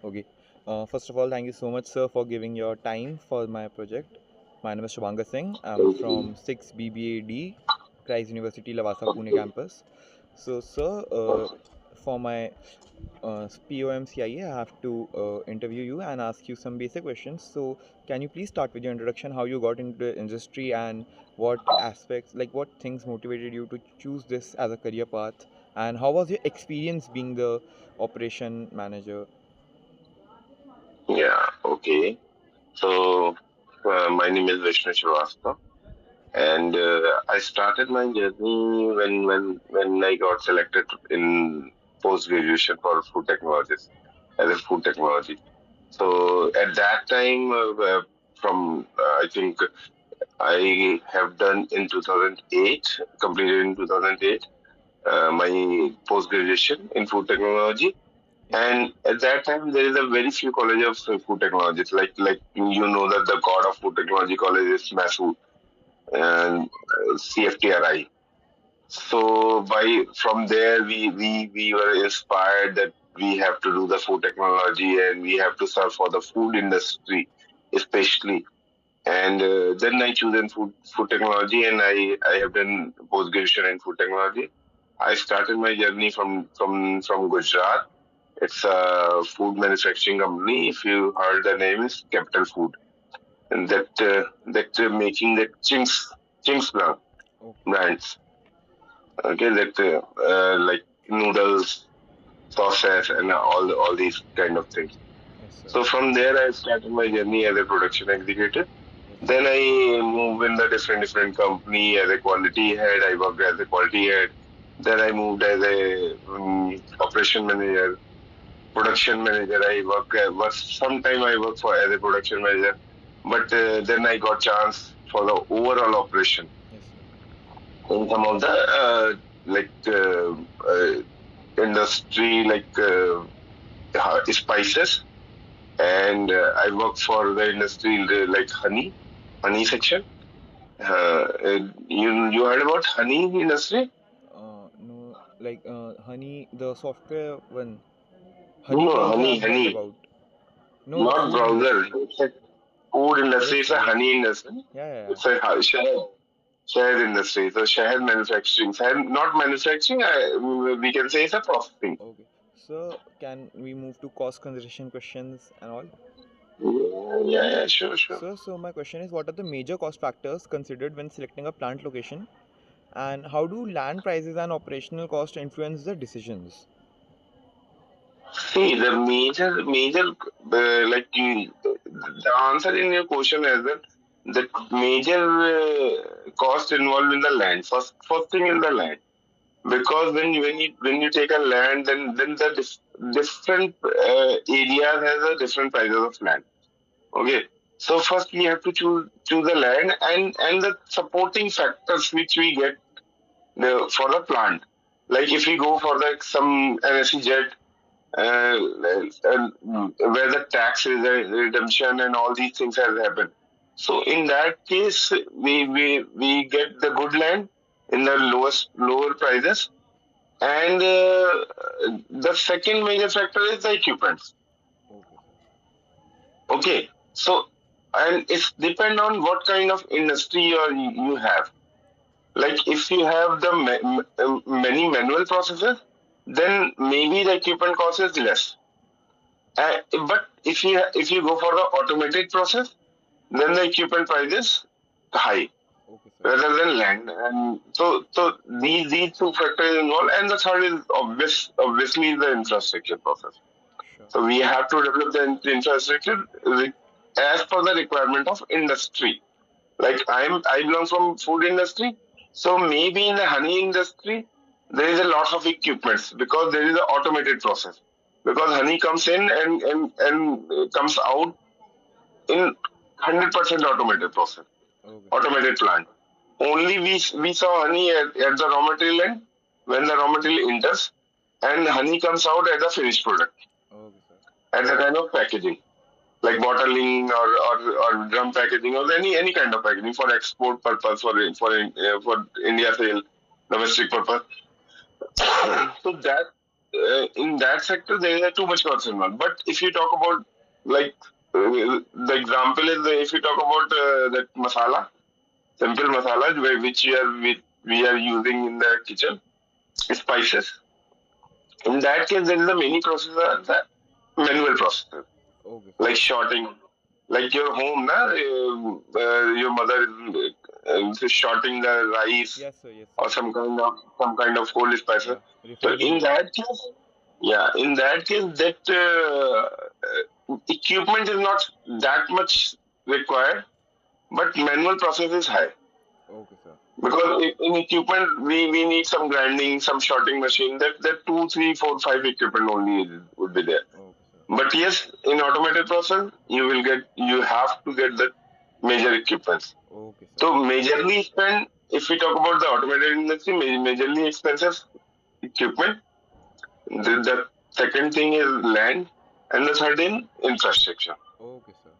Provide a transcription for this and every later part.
Okay. First of all, thank you so much, sir, for giving your time for my project. My name is Shubhanga Singh. I'm Okay. from 6 BBAD, Christ University, Lavasa, Pune campus. So, sir, for my POMCIE, I have to interview you and ask you some basic questions. So, can you please start with your introduction, how you got into the industry and what aspects, like what things motivated you to choose this as a career path? And how was your experience being the operation manager? Yeah. Okay. So, my name is Vishnu Srivastava, and I started my journey when I got selected in post graduation for food technologies as a food technology. So at that time, from I think I have done in 2008, completed in 2008, my post graduation in food technology. Yes, sir. And at that time, there is a very few college of food technologies. Like you know that the god of food technology college is Masood and CFTRI. So by from there, we were inspired that we have to do the food technology and we have to serve for the food industry, especially. And then I chosen food technology, and I have done post graduation in food technology. I started my journey from Gujarat. It's a food manufacturing company. If you heard the name is Capital Food, and that making the Chings Okay. brands. Okay, that like noodles, sauces, and all these kind of things. Yes, sir. So from there, I started my journey as a production executive. Yes, sir. Then I moved in the different company as a quality head. I worked as a quality head. Then I moved as a operation manager, production manager. I was sometime I worked for as a production manager, but then I got chance for the overall operation Yes, sir. in some of the like industry spices, and I work for the industry like honey section. You heard about honey industry? No, like honey, the software one, No, honey no, browser. I've heard honey, about. No, the not food browser. industry. It's a food industry. Yes, It's sir. a Yes. honey industry. Yeah, yeah, yeah. It's a shahad industry. So shahad manufacturing, shahad, not manufacturing. We can say it's a processing. Okay. So, can we move to cost consideration questions and all? Yeah, yeah, yeah, sure, sure. So my question is, what are the major cost factors considered when selecting a plant location, and how do land prices and operational cost influence the decisions? See, the major, the answer in your question is that the major cost involved in the land. First thing in the land, because when you take a land, then the different areas has a different prices of land. Okay, so first we have to choose the land and the supporting factors which we get for the plant. Like if we go for the some NSE where the tax redemption and all these things have happened. So in that case, we get the good land in the lower prices, and the second major factor is the equipment. Okay, sir. Okay, so and it's depend on what kind of industry you have. Like if you have the many manual processes, then maybe the equipment cost is less. But if you go for the automated process, then the equipment price is high Okay, sir. rather than land. And so these two factors involved, and the third is obviously the infrastructure process. Sure. So we have to develop the infrastructure as per the requirement of industry. Like I belong from food industry, so maybe in the honey industry there is a lot of equipments because there is an automated process. Because honey comes in and comes out in 100% automated process, Okay, sir. automated plant. Only we saw honey at the raw material end when the raw material enters, and honey comes out as a finished product Okay, sir. as a kind of packaging, like bottling or drum packaging or any kind of packaging for export purpose for India sale, domestic purpose. So in that sector there is too much cost involved. But if you talk about like the example is if you talk about that masala, simple masala which we are using in the kitchen, spices. In that case, there is a many processor, the manual processor, Okay, sir. like shorting, like your home, na, your mother is shorting the rice Yes, sir. Yes, or sir. some kind of whole spices. Yeah, So refining in it. that case, yeah, in that case, that equipment is not that much required, but manual process is high. Okay, sir. Because in equipment, we need some grinding, some shorting machine. That two, three, four, five equipment only would be there. Okay, sir. But yes, in automated process, you have to get the major equipments. Okay, sir. So majorly spend if we talk about the automated industry, majorly expensive equipment. The second thing is land, and the third in infrastructure. Okay, sir.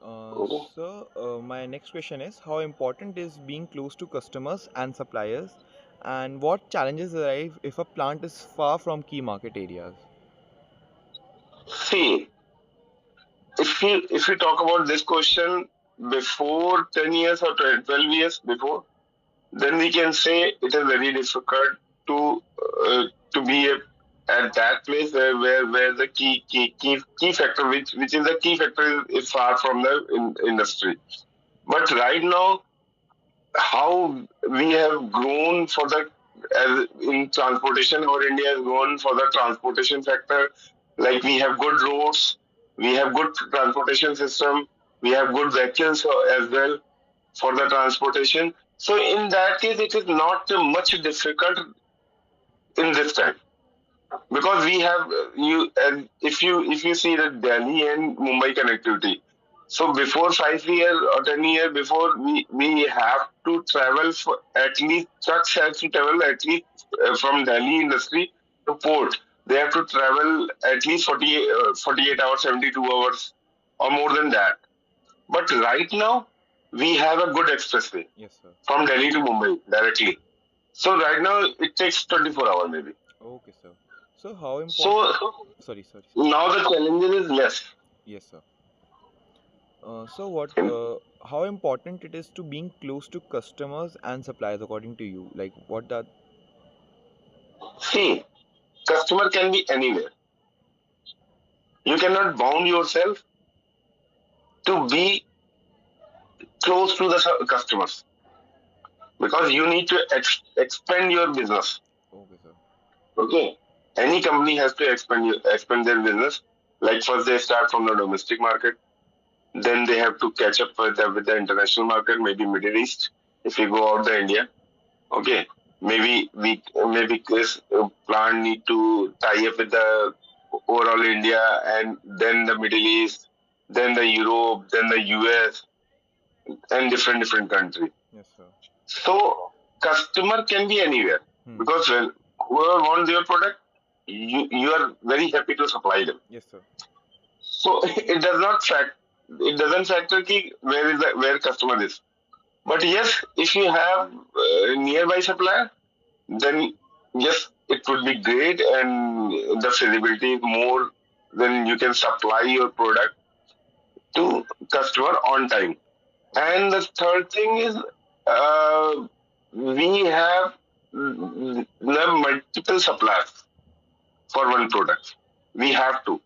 Okay. My next question is how important is being close to customers and suppliers, and what challenges arise if a plant is far from key market areas? See, if you talk about this question before 10 years or 12 years before, then we can say it is very difficult to uh, to be at that place where the key factor which is the key factor is far from the industry. But right now, how we have grown for the as in transportation, or India has grown for the transportation sector. Like we have good roads, we have good transportation system, we have good vehicles as well for the transportation. So in that case, it is not much difficult in this time because we have you and if you see the Delhi and Mumbai connectivity. So before 5 years or 10 years before, we have to travel for at least trucks have to travel at least from Delhi industry to port. They have to travel at least 48 hours, 72 hours, or more than that. But right now, we have a good expressway Yes, sir. from Delhi to Mumbai directly. So right now it takes 24 hours maybe. Okay, sir. So how important? So Sorry, sorry, sir. now the challenges is less. Yes, sir. How important it is to being close to customers and suppliers according to you? Like what that? See, customer can be anywhere. You cannot bound yourself to be close to the customers because you need to expand your business. Okay, sir. Okay, any company has to expand their business. Like first they start from the domestic market, then they have to catch up with the international market, maybe Middle East. If you go out the India, okay, maybe this plant need to tie up with the overall India and then the Middle East, then the Europe, then the US, and different country. Yes, sir. So customer can be anywhere Hmm. because when whoever wants your product, you are very happy to supply them. Yes, sir. So it doesn't factor ki where customer is. But yes, if you have nearby supplier, then yes, it would be great, and the feasibility is more. Then you can supply your product to customer on time. Okay. And the third thing is, we have multiple suppliers for one product. We have to.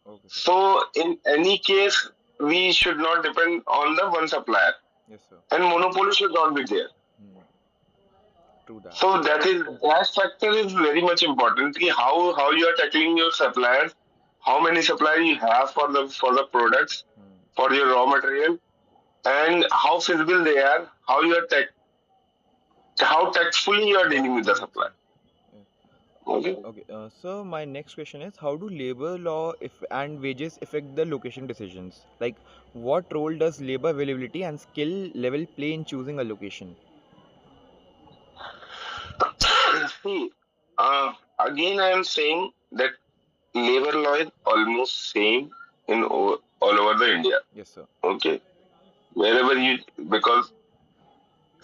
Okay, sir. So in any case, we should not depend on the one supplier, Yes, sir. and monopoly should not be there. Hmm. True that. So that factor is very much important. Ki how you are tackling your suppliers, how many suppliers you have for the products, Hmm. for your raw material, and how feasible they are, how tactfully you are dealing with the Yes, sir. supplier. Yeah. Okay. Okay. So my next question is, how do labor law if and wages affect the location decisions? Like, what role does labor availability and skill level play in choosing a location? See, again, I am saying that labor law is almost same in all over the India. Yes, sir. Okay, wherever you because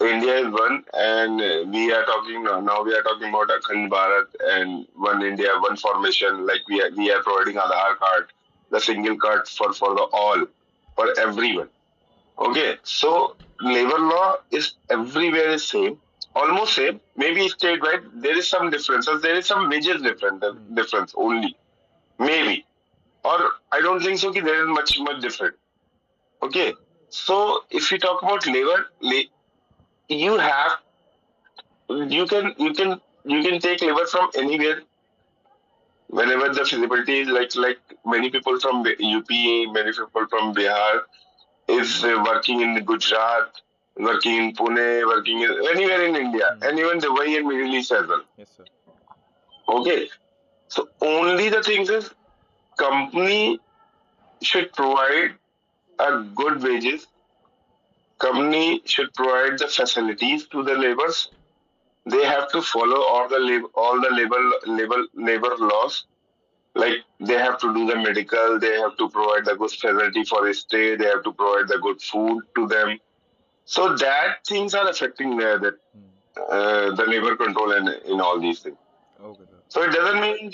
India is one, and we are talking now. We are talking about Akhand Bharat and one India, one formation. Like we are providing Aadhaar card, the single card for the all, for everyone. Okay, so labor law is everywhere is same, almost same. Maybe statewide there is some differences. There is some major difference only, maybe, or I don't think so. Ki there is much different. Okay, so if we talk about labor, you have you can take labor from anywhere whenever the feasibility is like many people from UP, many people from Bihar is working in Gujarat, working in Pune, working in anywhere in India, and even Dubai and Middle East as well. Yes, sir. Okay, so only the things is company should provide a good wages. Company should provide the facilities to the laborers. They have to follow all the labor laws. Like they have to do the medical, they have to provide the good facility for a stay, they have to provide the good food to them. So that things are affecting the labor control and in all these things. Okay, sir. So it doesn't mean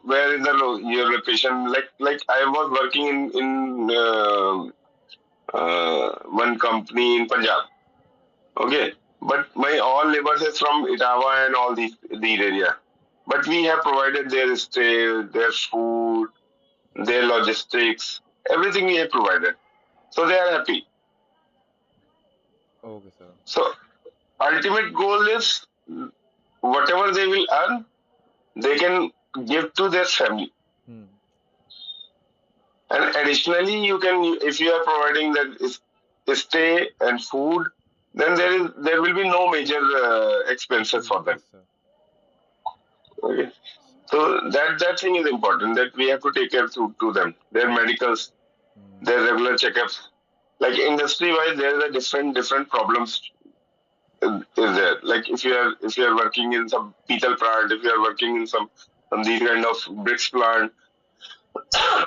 where is your location. Like I was working in one company in Punjab. Okay, but my all laborers is from Itawa and all these area. But we have provided their stay, their food, their logistics, everything we have provided. So they are happy. Okay, sir. So ultimate goal is whatever they will earn, they can give to their family. And additionally, you can, if you are providing that stay and food, then there will be no major expenses for them. Yes, sir. Okay. So that thing is important, that we have to take care to them, their medicals, their regular checkups. Like industry wise, there are different problems is there. Like if you are working in some Petal plant, if you are working in some these kind of bricks plant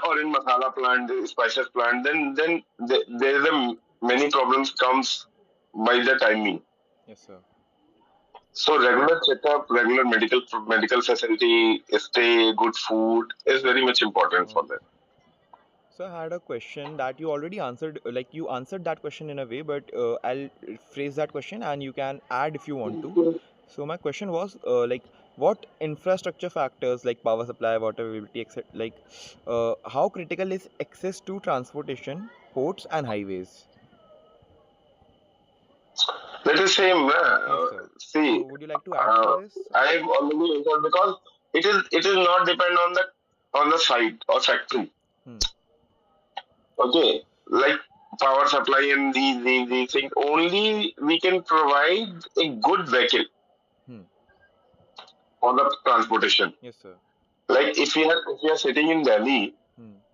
or in masala plant, spices plant, then there is many problems comes by the timing. Yes, sir. So regular checkup, regular medical facility, stay, good food is very much important for them. So I had a question that you already answered, like you answered that question in a way, but I'll phrase that question and you can add if you want to. So my question was, like, what infrastructure factors like power supply, water availability, etc., like, how critical is access to transportation, ports, and highways? That is same. Yes, sir. See, So would you like to add to this? I have already answered because it is not depend on the site or factory. Okay, like power supply and these things. Only we can provide a good vehicle for the transportation. Yes, sir. Like if we are sitting in Delhi,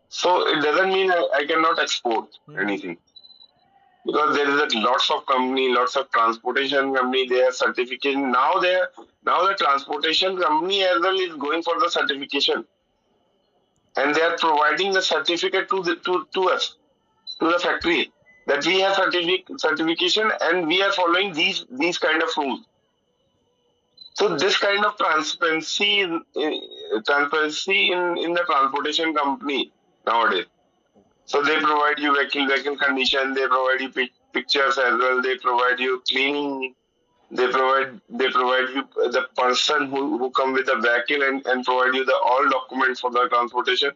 so it doesn't mean I cannot export anything. Because there is lots of company, lots of transportation company. They have certification now. Now the transportation company as well is going for the certification, and they are providing the certificate to us, to the factory, that we have certification and we are following these kind of rules. So this kind of transparency in the transportation company nowadays. So they provide you vehicle condition. They provide you pictures as well. They provide you cleaning. They provide you the person who come with the vehicle and provide you the all documents for the transportation.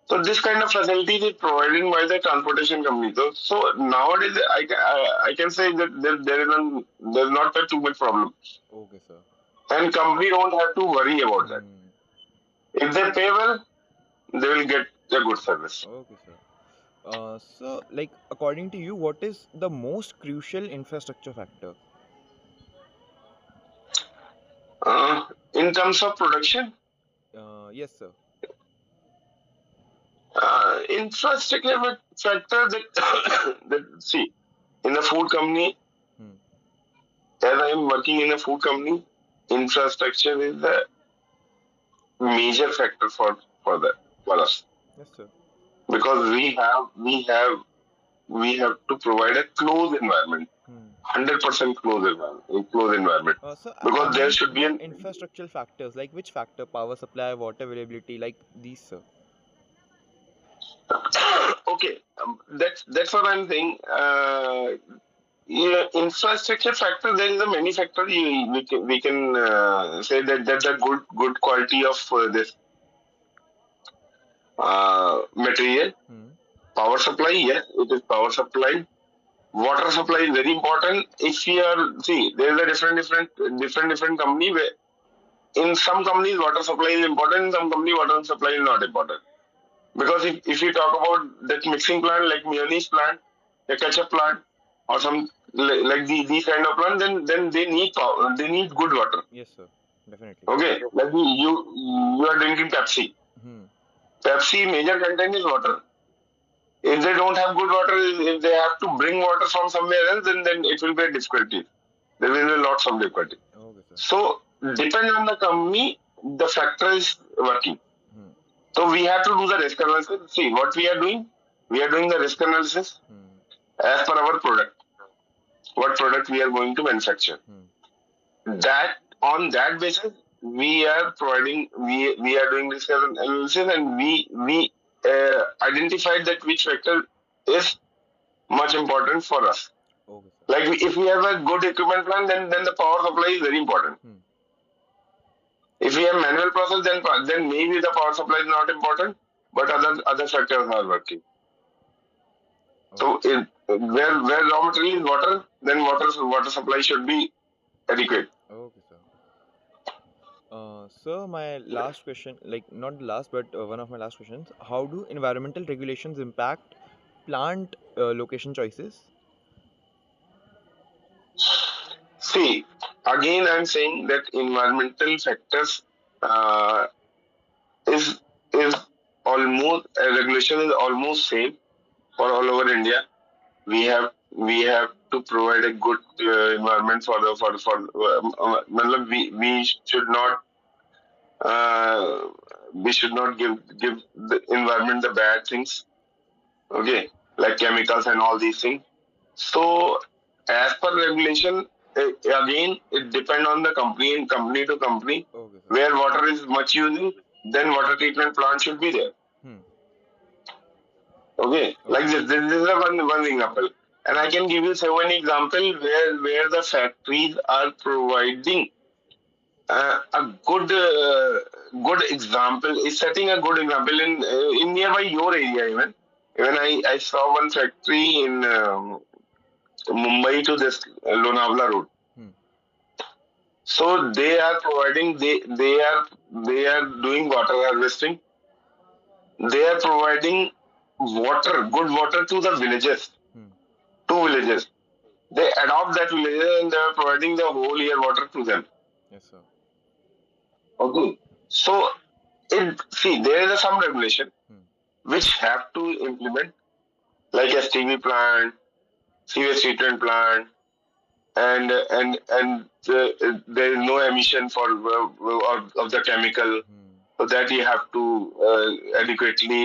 So this kind of facilities is provided by the transportation company. So nowadays I can say that there's not a too much problem. Okay, sir. And company don't have to worry about that. If they pay well, they will get a good service. Okay, sir. So, like, according to you, what is the most crucial infrastructure factor? In terms of production, Yes, sir. infrastructure factor that see in the food company, as I am working in a food company, infrastructure is the major factor for us. Yes, sir. Because we have to provide a closed environment, Hmm. 100% closed environment, So I because there meant should be the an infrastructural factors, like which factor? Power supply, water availability, like these, sir. okay. That's what I'm saying. Yeah, infrastructure factor. There is a many factor. We can say that the good quality of this material. Hmm. Power supply, yes, it is power supply. Water supply is very important. If you are see, there is a different company where in some companies water supply is important, in some company water supply is not important. Because if you talk about that mixing plant like mayonnaise plant, a ketchup plant, or some like these kind of plant, then they need power, they need good water. Yes, sir. Definitely. Okay, like you are drinking Pepsi. Hmm. Pepsi major content is water. If they don't have good water, if they have to bring water from somewhere else, then it will be a difficulty. There will be lots of difficulty. Okay, sir. So depend on the company, the factor is working. Hmm. So we have to do the risk analysis. See what we are doing. We are doing the risk analysis Hmm. as per our product. What product we are going to manufacture. Hmm. That on that basis we are providing. We are doing risk analysis, and we identified that which factor is much important for us. Okay, sir. Like if we have a good equipment plan, then the power supply is very important. Hmm. If we have manual process, then maybe the power supply is not important, but other factors are working. So Okay. where raw material is water, then water supply should be adequate. Okay, sir. So my last question, like not the last, but one of my last questions: how do environmental regulations impact plant location choices? See, again, I'm saying that environmental factors uh, is is almost regulation is almost same for all over India. We have to provide a good environment for the matlab we should not uh, we should not give the environment the bad things, okay, like chemicals and all these things. So as per regulation, again it depend on the company and company to company. Okay, sir. Where water is much using, then water treatment plant should be there. Hmm. Okay, like Okay. this is a one example, and I Hmm. can give you seven example where the factories are providing a good example is setting a good example in nearby your area. Even I saw one factory in Mumbai to this Lonavala road. Hmm. So they are providing they are doing water harvesting. They are providing good water to the villages, Hmm. two villages. They adopt that village and they are providing the whole year water to them. Yes, sir. Okay. So see there is some regulation Hmm. which have to implement like STV plant, sewage treatment plant, and there is no emission for of the chemical, Hmm. so that you have to adequately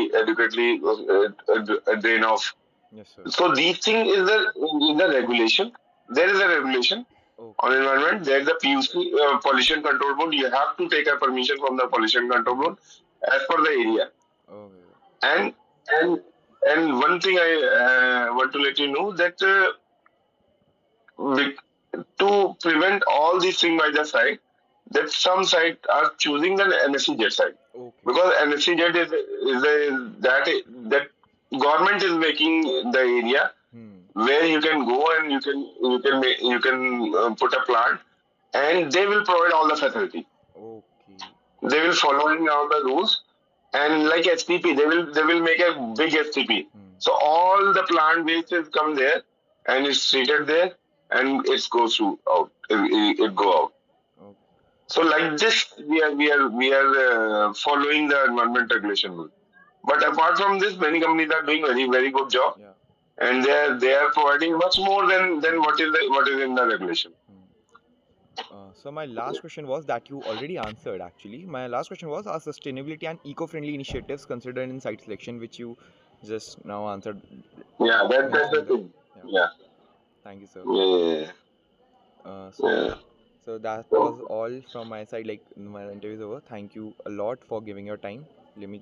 drain off. Yes, sir. So these things is the regulation. There is a regulation on Okay. environment. There is a PUC pollution control board. You have to take a permission from the pollution control Mm-hmm. board as per the area. Okay. And and and one thing I want to let you know that we, to prevent all these things by the side, that some sites are choosing the NSCZ side, Okay. because NSCZ that government is making the area Hmm. where you can go and you can put a plant, and they will provide all the facility. Okay. They will following all the rules, and like STP, they will make a big STP. Hmm. So all the plant wastes come there, and it's treated there, and it goes through out. It go out. Okay. So like this, we are following the environment regulation rule. But apart from this, many companies are doing very good job, Yeah. and they are providing much more than Hmm. what is in the regulation. Hmm. So my last question was that you already answered actually. My last question was, are sustainability and eco-friendly initiatives considered in site selection, which you just now answered, Yeah, that's the mentioning that. thing. Yeah, Yeah, thank you, sir. yeah, Uh, yeah. so so that was all from my side. Like, my interview is over. Thank you a lot for giving your time. Let me